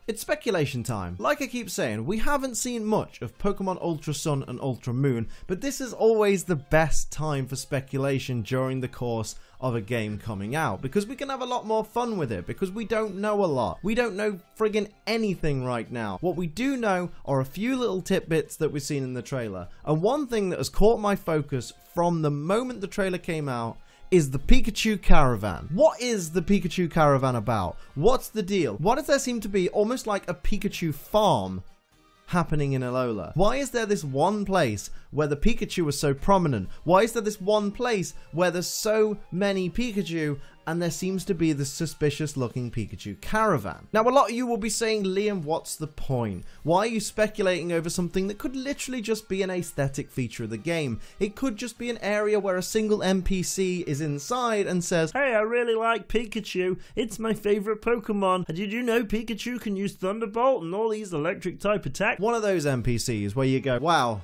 It's speculation time. Like I keep saying, we haven't seen much of Pokemon Ultra Sun and Ultra Moon, but this is always the best time for speculation during the course of a game coming out, because we can have a lot more fun with it, because we don't know a lot. We don't know friggin' anything right now. What we do know are a few little tidbits that we've seen in the trailer, and one thing that has caught my focus from the moment the trailer came out is the Pikachu Caravan. What is the Pikachu Caravan about? What's the deal? Why does there seem to be almost like a Pikachu farm happening in Alola? Why is there this one place where the Pikachu was so prominent? Why is there this one place where there's so many Pikachu and there seems to be this suspicious looking Pikachu Caravan? Now, a lot of you will be saying, Liam, what's the point? Why are you speculating over something that could literally just be an aesthetic feature of the game? It could just be an area where a single NPC is inside and says, hey, I really like Pikachu. It's my favorite Pokemon. And did you know Pikachu can use Thunderbolt and all these electric type attacks? One of those NPCs where you go, wow,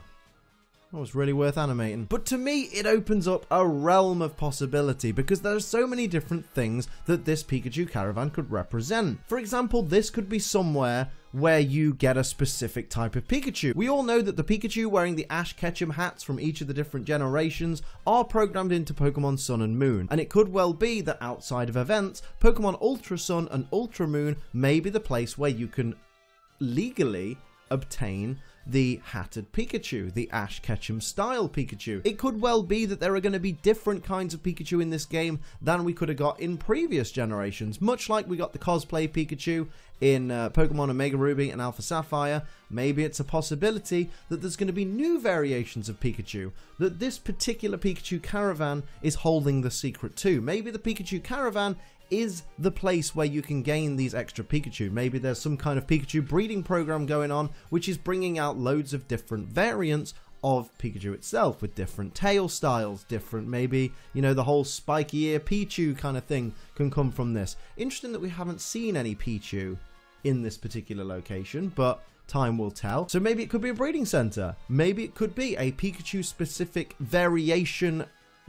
that was really worth animating. But to me, it opens up a realm of possibility, because there are so many different things that this Pikachu Caravan could represent. For example, this could be somewhere where you get a specific type of Pikachu. We all know that the Pikachu wearing the Ash Ketchum hats from each of the different generations are programmed into Pokemon Sun and Moon, and it could well be that outside of events, Pokemon Ultra Sun and Ultra Moon may be the place where you can legally obtain the hatted Pikachu, the Ash Ketchum style Pikachu. It could well be that there are going to be different kinds of Pikachu in this game than we could have got in previous generations, much like we got the cosplay Pikachu in Pokemon Omega Ruby and Alpha Sapphire. Maybe it's a possibility that there's going to be new variations of Pikachu that this particular Pikachu Caravan is holding the secret to. Maybe the Pikachu Caravan is the place where you can gain these extra Pikachu. Maybe there's some kind of Pikachu breeding program going on, which is bringing out loads of different variants of Pikachu itself, with different tail styles, different, maybe, you know, the whole spiky ear Pichu kind of thing can come from this. Interesting that we haven't seen any Pichu in this particular location, but time will tell. So maybe it could be a breeding center. Maybe it could be a Pikachu specific variation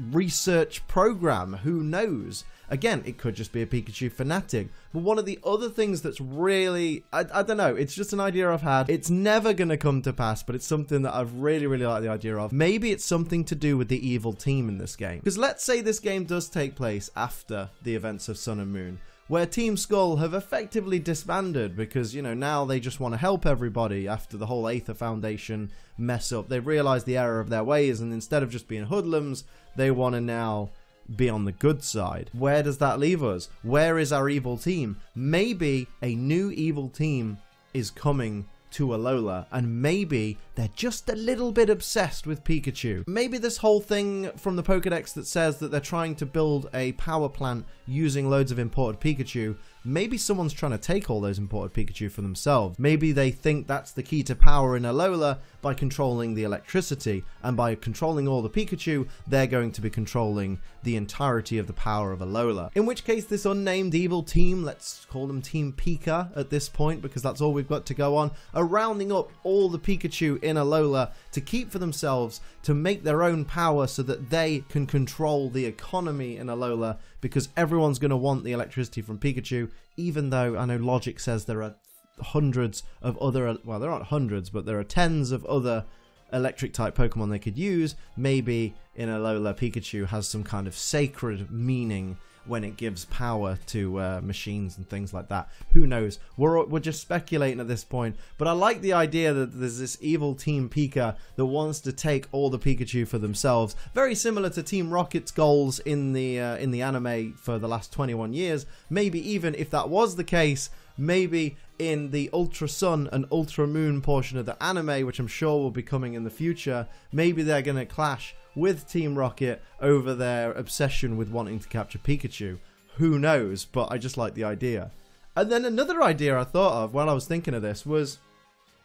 research program. Who knows? Again, it could just be a Pikachu fanatic. But one of the other things that's really, I don't know, it's just an idea I've had. It's never going to come to pass, but it's something that I've really liked the idea of. Maybe it's something to do with the evil team in this game. Because let's say this game does take place after the events of Sun and Moon, where Team Skull have effectively disbanded because, you know, now they just want to help everybody after the whole Aether Foundation mess up. They've realized the error of their ways, and instead of just being hoodlums, they want to now be on the good side. Where does that leave us? Where is our evil team? Maybe a new evil team is coming to Alola, and maybe they're just a little bit obsessed with Pikachu. Maybe this whole thing from the Pokedex that says that they're trying to build a power plant using loads of imported Pikachu, maybe someone's trying to take all those imported Pikachu for themselves. Maybe they think that's the key to power in Alola by controlling the electricity, and by controlling all the Pikachu, they're going to be controlling the entirety of the power of Alola. In which case, this unnamed evil team, let's call them Team Pika at this point, because that's all we've got to go on, are rounding up all the Pikachu in Alola to keep for themselves, to make their own power so that they can control the economy in Alola, because everyone's going to want the electricity from Pikachu, even though I know logic says there are hundreds of other, well, there aren't hundreds, but there are tens of other electric type Pokemon they could use. Maybe in Alola, Pikachu has some kind of sacred meaning when it gives power to machines and things like that. Who knows? We're just speculating at this point, but I like the idea that there's this evil Team Pika that wants to take all the Pikachu for themselves. Very similar to Team Rocket's goals in the anime for the last 21 years. Maybe even if that was the case, maybe in the Ultra Sun and Ultra Moon portion of the anime, which I'm sure will be coming in the future, maybe they're going to clash with Team Rocket over their obsession with wanting to capture Pikachu. Who knows? But I just like the idea. And then another idea I thought of while I was thinking of this was,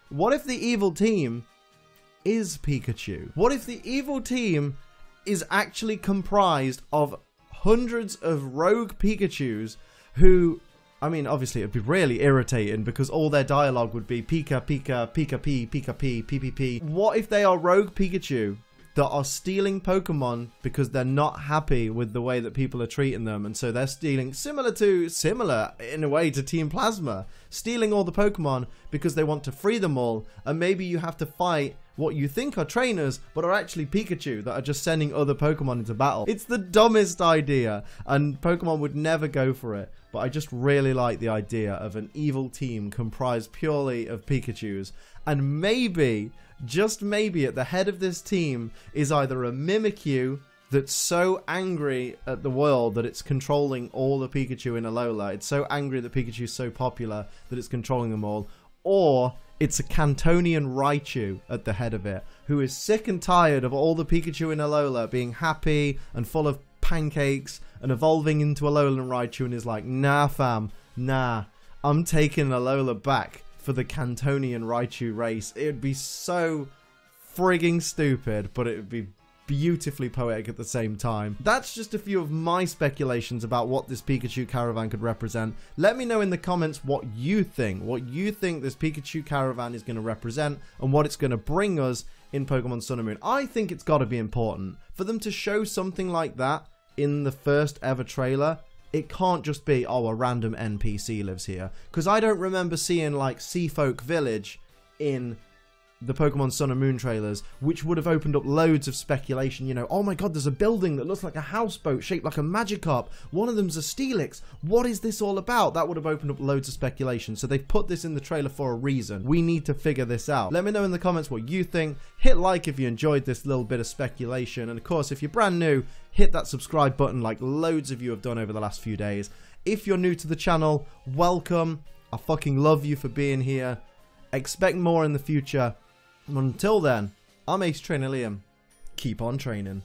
what if the evil team is Pikachu? What if the evil team is actually comprised of hundreds of rogue Pikachus who, I mean, obviously it would be really irritating because all their dialogue would be Pika, Pika, Pika P, Pika P, PPP. What if they are rogue Pikachu that are stealing Pokemon because they're not happy with the way that people are treating them, and so they're stealing, similar in a way to Team Plasma, stealing all the Pokemon because they want to free them all, and maybe you have to fight what you think are trainers, but are actually Pikachu that are just sending other Pokemon into battle. It's the dumbest idea, and Pokemon would never go for it, but I just really like the idea of an evil team comprised purely of Pikachus, and maybe, just maybe, at the head of this team is either a Mimikyu that's so angry at the world that it's controlling all the Pikachu in Alola. It's so angry that Pikachu's so popular that it's controlling them all. Or it's a Cantonian Raichu at the head of it, who is sick and tired of all the Pikachu in Alola being happy and full of pancakes and evolving into Alolan Raichu, and is like, nah fam, nah, I'm taking Alola back for the Cantonian Raichu race. It would be so frigging stupid, but it would be beautifully poetic at the same time. That's just a few of my speculations about what this Pikachu Caravan could represent. Let me know in the comments what you think this Pikachu Caravan is going to represent and what it's going to bring us in Pokemon Sun and Moon. I think it's got to be important for them to show something like that in the first ever trailer. It can't just be, oh, a random NPC lives here, because I don't remember seeing like Seafolk Village in the Pokemon Sun and Moon trailers, which would have opened up loads of speculation. You know, oh my god, there's a building that looks like a houseboat shaped like a Magikarp. One of them's a Steelix. What is this all about? That would have opened up loads of speculation. So they've put this in the trailer for a reason. We need to figure this out. Let me know in the comments what you think. Hit like if you enjoyed this little bit of speculation. And of course, if you're brand new, hit that subscribe button like loads of you have done over the last few days. If you're new to the channel, welcome. I fucking love you for being here. Expect more in the future. Until then, I'm Ace Trainer Liam. Keep on training.